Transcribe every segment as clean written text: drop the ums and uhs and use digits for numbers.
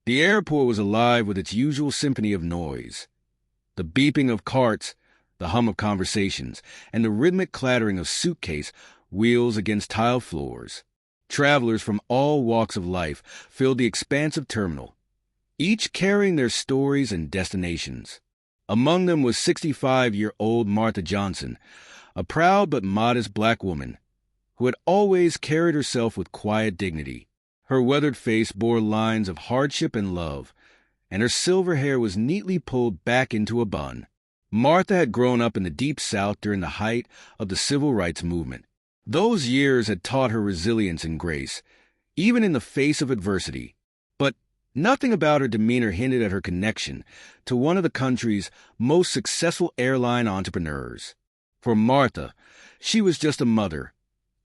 The airport was alive with its usual symphony of noise. The beeping of carts, the hum of conversations, and the rhythmic clattering of suitcase wheels against tile floors. Travelers from all walks of life filled the expansive terminal, each carrying their stories and destinations. Among them was 65-year-old Martha Johnson, a proud but modest black woman who had always carried herself with quiet dignity. Her weathered face bore lines of hardship and love, and her silver hair was neatly pulled back into a bun. Martha had grown up in the Deep South during the height of the Civil Rights Movement. Those years had taught her resilience and grace, even in the face of adversity. But nothing about her demeanor hinted at her connection to one of the country's most successful airline entrepreneurs. For Martha, she was just a mother,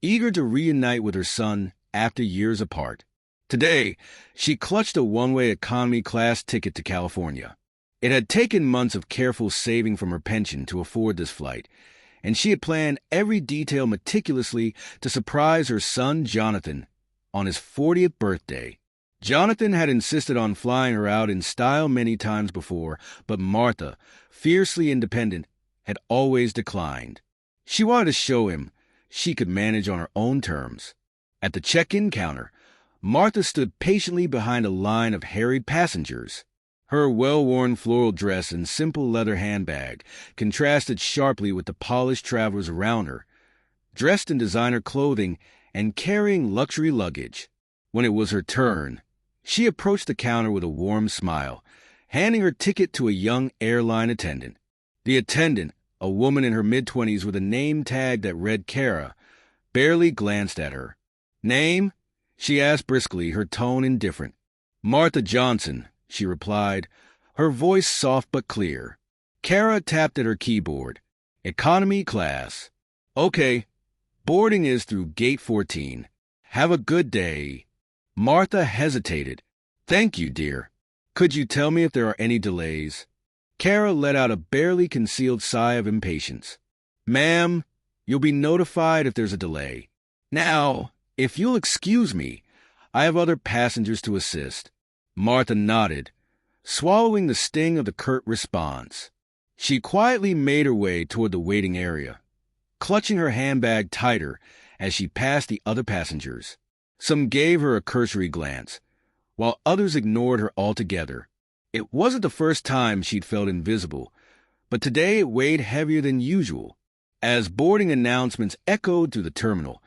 eager to reunite with her son after years apart. Today, she clutched a one-way economy class ticket to California. It had taken months of careful saving from her pension to afford this flight, and she had planned every detail meticulously to surprise her son Jonathan on his 40th birthday. Jonathan had insisted on flying her out in style many times before, but Martha, fiercely independent, had always declined. She wanted to show him she could manage on her own terms. At the check-in counter, Martha stood patiently behind a line of harried passengers. Her well-worn floral dress and simple leather handbag contrasted sharply with the polished travelers around her, dressed in designer clothing and carrying luxury luggage. When it was her turn, she approached the counter with a warm smile, handing her ticket to a young airline attendant. The attendant, a woman in her mid-20s with a name tag that read Kara, barely glanced at her. "Name?" she asked briskly, her tone indifferent. "Martha Johnson," she replied, her voice soft but clear. Kara tapped at her keyboard. "Economy class." "Okay. Boarding is through gate 14. Have a good day." Martha hesitated. "Thank you, dear. Could you tell me if there are any delays?" Kara let out a barely concealed sigh of impatience. "Ma'am, you'll be notified if there's a delay. Now, if you'll excuse me, I have other passengers to assist." Martha nodded, swallowing the sting of the curt response. She quietly made her way toward the waiting area, clutching her handbag tighter as she passed the other passengers. Some gave her a cursory glance, while others ignored her altogether. It wasn't the first time she'd felt invisible, but today it weighed heavier than usual. As boarding announcements echoed through the terminal,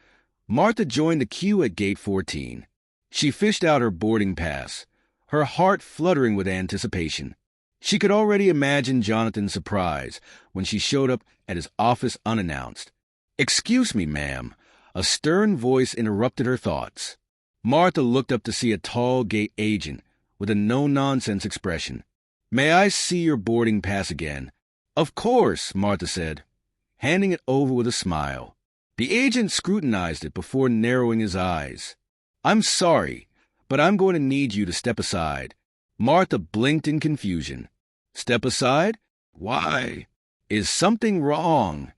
Martha joined the queue at gate 14. She fished out her boarding pass, her heart fluttering with anticipation. She could already imagine Jonathan's surprise when she showed up at his office unannounced. "Excuse me, ma'am," a stern voice interrupted her thoughts. Martha looked up to see a tall gate agent with a no-nonsense expression. "May I see your boarding pass again?" "Of course," Martha said, handing it over with a smile. The agent scrutinized it before narrowing his eyes. "I'm sorry, but I'm going to need you to step aside." Martha blinked in confusion. "Step aside? Why? Is something wrong?"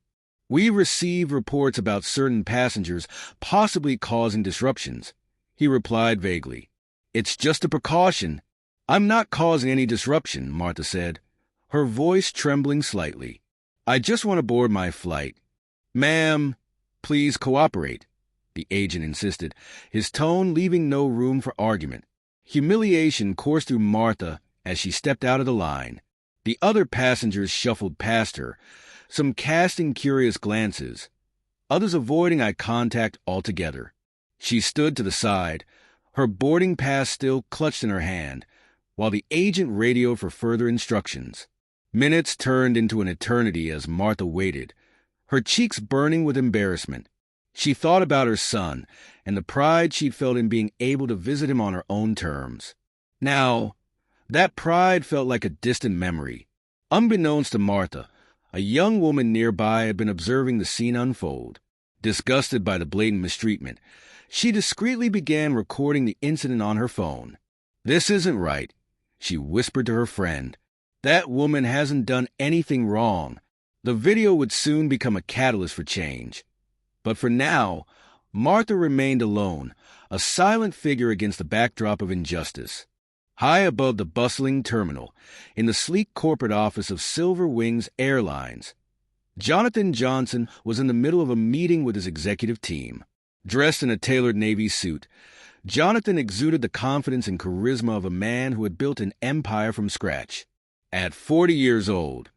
"We received reports about certain passengers possibly causing disruptions," he replied vaguely. "It's just a precaution." "I'm not causing any disruption," Martha said, her voice trembling slightly. "I just want to board my flight." "Ma'am, please cooperate," the agent insisted, his tone leaving no room for argument. Humiliation coursed through Martha as she stepped out of the line. The other passengers shuffled past her, some casting curious glances, others avoiding eye contact altogether. She stood to the side, her boarding pass still clutched in her hand, while the agent radioed for further instructions. Minutes turned into an eternity as Martha waited, her cheeks burning with embarrassment. She thought about her son and the pride she'd felt in being able to visit him on her own terms. Now, that pride felt like a distant memory. Unbeknownst to Martha, a young woman nearby had been observing the scene unfold. Disgusted by the blatant mistreatment, she discreetly began recording the incident on her phone. "This isn't right," she whispered to her friend. "That woman hasn't done anything wrong." The video would soon become a catalyst for change. But for now, Martha remained alone, a silent figure against the backdrop of injustice. High above the bustling terminal, in the sleek corporate office of Silver Wings Airlines, Jonathan Johnson was in the middle of a meeting with his executive team. Dressed in a tailored navy suit, Jonathan exuded the confidence and charisma of a man who had built an empire from scratch. At 40 years old,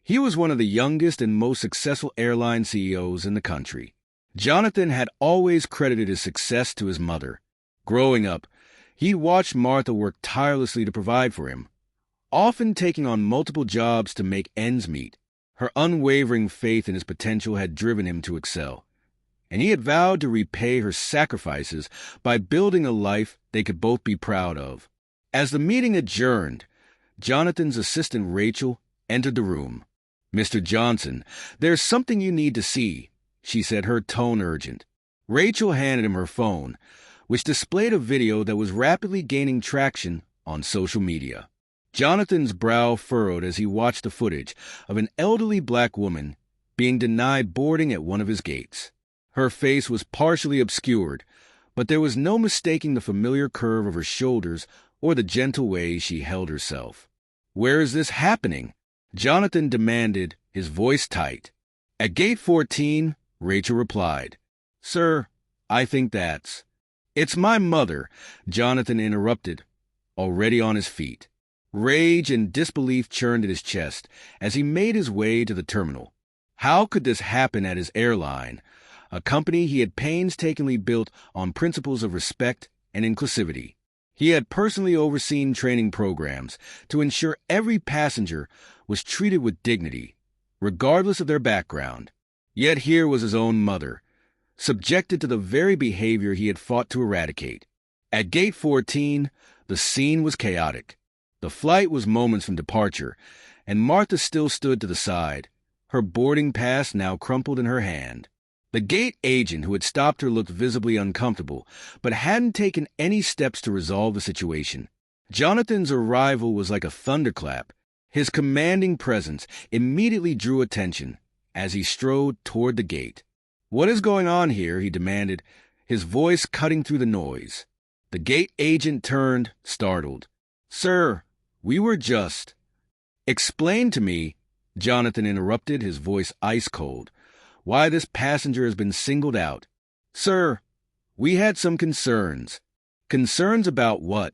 he was one of the youngest and most successful airline CEOs in the country. Jonathan had always credited his success to his mother. Growing up, he'd watched Martha work tirelessly to provide for him, often taking on multiple jobs to make ends meet. Her unwavering faith in his potential had driven him to excel, and he had vowed to repay her sacrifices by building a life they could both be proud of. As the meeting adjourned, Jonathan's assistant Rachel entered the room. "Mr. Johnson, there's something you need to see," she said, her tone urgent. Rachel handed him her phone, which displayed a video that was rapidly gaining traction on social media. Jonathan's brow furrowed as he watched the footage of an elderly black woman being denied boarding at one of his gates. Her face was partially obscured, but there was no mistaking the familiar curve of her shoulders or the gentle way she held herself. "Where is this happening?" Jonathan demanded, his voice tight. "At gate 14, Rachel replied. "Sir, I think that's—" "It's my mother," Jonathan interrupted, already on his feet. Rage and disbelief churned at his chest as he made his way to the terminal. How could this happen at his airline, a company he had painstakingly built on principles of respect and inclusivity? He had personally overseen training programs to ensure every passenger was treated with dignity, regardless of their background. Yet here was his own mother, subjected to the very behavior he had fought to eradicate. At gate 14, the scene was chaotic. The flight was moments from departure, and Martha still stood to the side, her boarding pass now crumpled in her hand. The gate agent who had stopped her looked visibly uncomfortable, but hadn't taken any steps to resolve the situation. Jonathan's arrival was like a thunderclap. His commanding presence immediately drew attention as he strode toward the gate. "What is going on here?" he demanded, his voice cutting through the noise. The gate agent turned, startled. "Sir, we were just—" "Explain to me," Jonathan interrupted, his voice ice-cold, "why this passenger has been singled out." "Sir, we had some concerns." "Concerns about what?"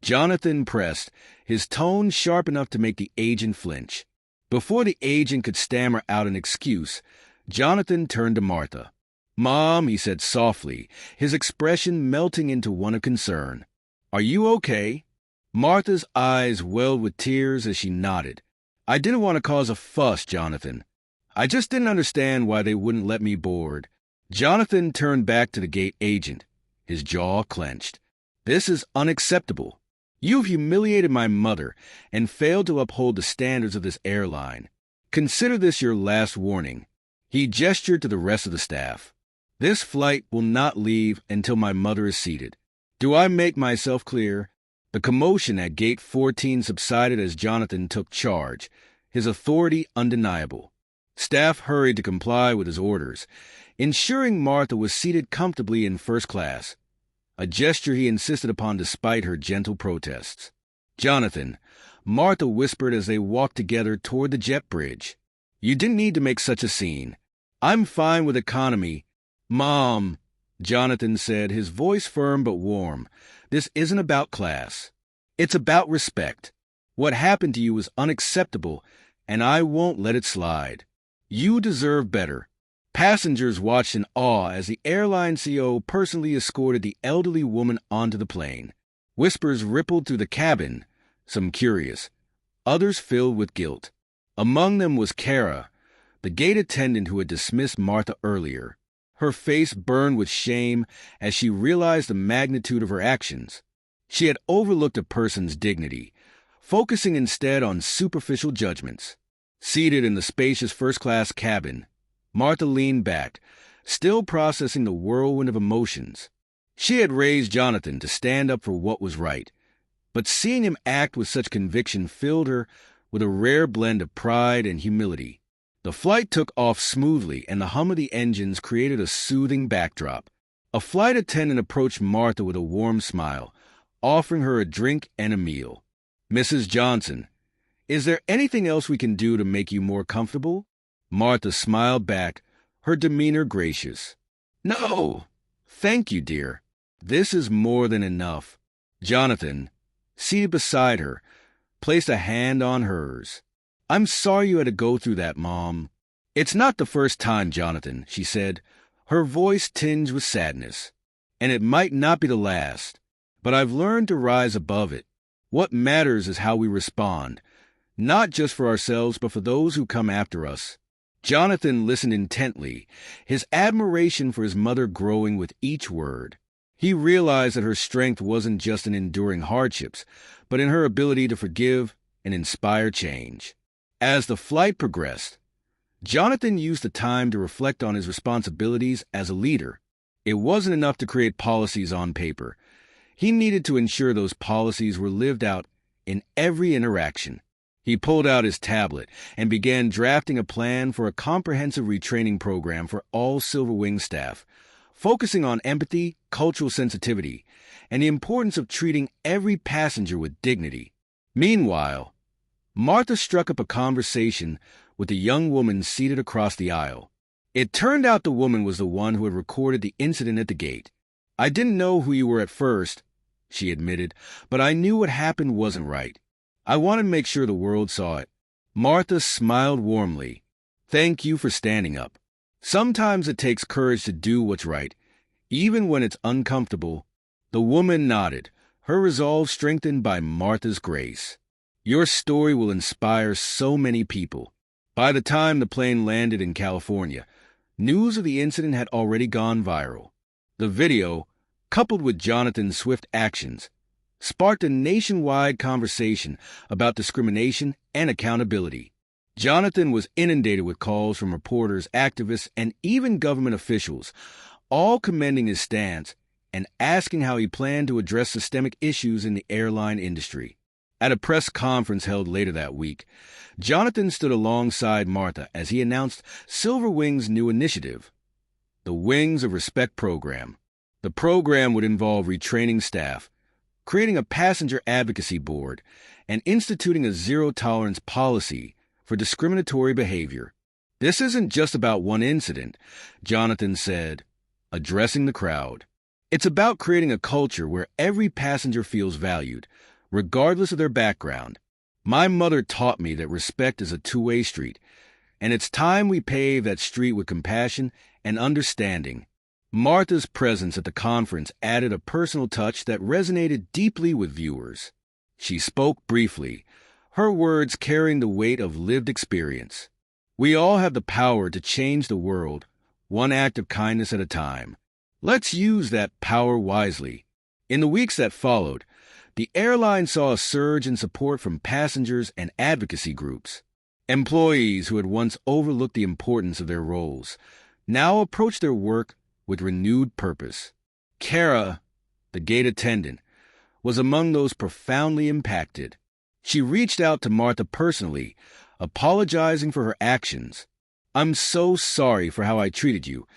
Jonathan pressed, his tone sharp enough to make the agent flinch. Before the agent could stammer out an excuse, Jonathan turned to Martha. "Mom," he said softly, his expression melting into one of concern. "Are you okay?" Martha's eyes welled with tears as she nodded. "I didn't want to cause a fuss, Jonathan. I just didn't understand why they wouldn't let me board." Jonathan turned back to the gate agent, his jaw clenched. "This is unacceptable. You've humiliated my mother and failed to uphold the standards of this airline. Consider this your last warning." He gestured to the rest of the staff. "This flight will not leave until my mother is seated. Do I make myself clear?" The commotion at gate 14 subsided as Jonathan took charge, his authority undeniable. Staff hurried to comply with his orders, ensuring Martha was seated comfortably in first class, a gesture he insisted upon despite her gentle protests. "Jonathan," Martha whispered as they walked together toward the jet bridge, "you didn't need to make such a scene. I'm fine with economy." "Mom," Jonathan said, his voice firm but warm, "this isn't about class. It's about respect. What happened to you is unacceptable, and I won't let it slide. You deserve better." Passengers watched in awe as the airline CEO personally escorted the elderly woman onto the plane. Whispers rippled through the cabin, some curious, others filled with guilt. Among them was Kara, the gate attendant who had dismissed Martha earlier. Her face burned with shame as she realized the magnitude of her actions. She had overlooked a person's dignity, focusing instead on superficial judgments. Seated in the spacious first-class cabin, Martha leaned back, still processing the whirlwind of emotions. She had raised Jonathan to stand up for what was right, but seeing him act with such conviction filled her with a rare blend of pride and humility. The flight took off smoothly, and the hum of the engines created a soothing backdrop. A flight attendant approached Martha with a warm smile, offering her a drink and a meal. "Mrs. Johnson, is there anything else we can do to make you more comfortable?" Martha smiled back, her demeanor gracious. "No, thank you, dear. This is more than enough." Jonathan, seated beside her, placed a hand on hers. "I'm sorry you had to go through that, Mom." "It's not the first time, Jonathan," she said, her voice tinged with sadness. "And it might not be the last. But I've learned to rise above it. What matters is how we respond, not just for ourselves, but for those who come after us." Jonathan listened intently, his admiration for his mother growing with each word. He realized that her strength wasn't just in enduring hardships, but in her ability to forgive and inspire change. As the flight progressed, Jonathan used the time to reflect on his responsibilities as a leader. It wasn't enough to create policies on paper. He needed to ensure those policies were lived out in every interaction. He pulled out his tablet and began drafting a plan for a comprehensive retraining program for all Silverwing staff, focusing on empathy, cultural sensitivity, and the importance of treating every passenger with dignity. Meanwhile, Martha struck up a conversation with a young woman seated across the aisle. It turned out the woman was the one who had recorded the incident at the gate. "I didn't know who you were at first," she admitted, "but I knew what happened wasn't right. I wanted to make sure the world saw it." Martha smiled warmly. "Thank you for standing up. Sometimes it takes courage to do what's right, even when it's uncomfortable." The woman nodded, her resolve strengthened by Martha's grace. "Your story will inspire so many people." By the time the plane landed in California, news of the incident had already gone viral. The video, coupled with Jonathan's swift actions, sparked a nationwide conversation about discrimination and accountability. Jonathan was inundated with calls from reporters, activists, and even government officials, all commending his stance and asking how he planned to address systemic issues in the airline industry. At a press conference held later that week, Jonathan stood alongside Martha as he announced Silverwing's new initiative, the Wings of Respect program. The program would involve retraining staff, creating a passenger advocacy board, and instituting a zero-tolerance policy for discriminatory behavior. "This isn't just about one incident," Jonathan said, addressing the crowd. "It's about creating a culture where every passenger feels valued, regardless of their background. My mother taught me that respect is a two-way street, and it's time we pave that street with compassion and understanding." Martha's presence at the conference added a personal touch that resonated deeply with viewers. She spoke briefly, her words carrying the weight of lived experience. "We all have the power to change the world, one act of kindness at a time. Let's use that power wisely." In the weeks that followed, the airline saw a surge in support from passengers and advocacy groups. Employees who had once overlooked the importance of their roles now approached their work with renewed purpose. Kara, the gate attendant, was among those profoundly impacted. She reached out to Martha personally, apologizing for her actions. "I'm so sorry for how I treated you,"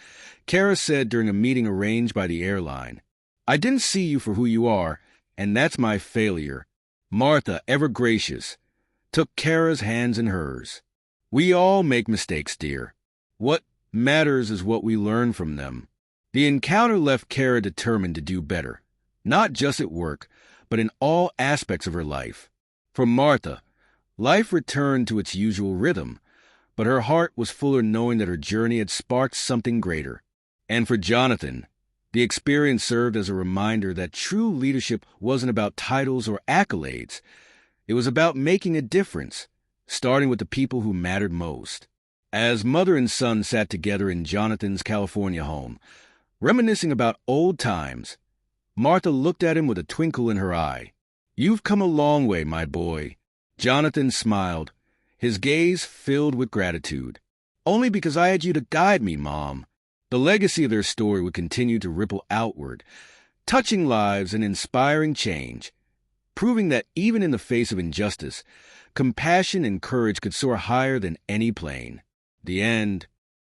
Kara said during a meeting arranged by the airline. "I didn't see you for who you are, and that's my failure." Martha, ever gracious, took Kara's hands in hers. "We all make mistakes, dear. What matters is what we learn from them." The encounter left Kara determined to do better, not just at work, but in all aspects of her life. For Martha, life returned to its usual rhythm, but her heart was fuller knowing that her journey had sparked something greater. And for Jonathan, the experience served as a reminder that true leadership wasn't about titles or accolades. It was about making a difference, starting with the people who mattered most. As mother and son sat together in Jonathan's California home, reminiscing about old times, Martha looked at him with a twinkle in her eye. "You've come a long way, my boy." Jonathan smiled, his gaze filled with gratitude. "Only because I had you to guide me, Mom." The legacy of their story would continue to ripple outward, touching lives and inspiring change, proving that even in the face of injustice, compassion and courage could soar higher than any plane. The end.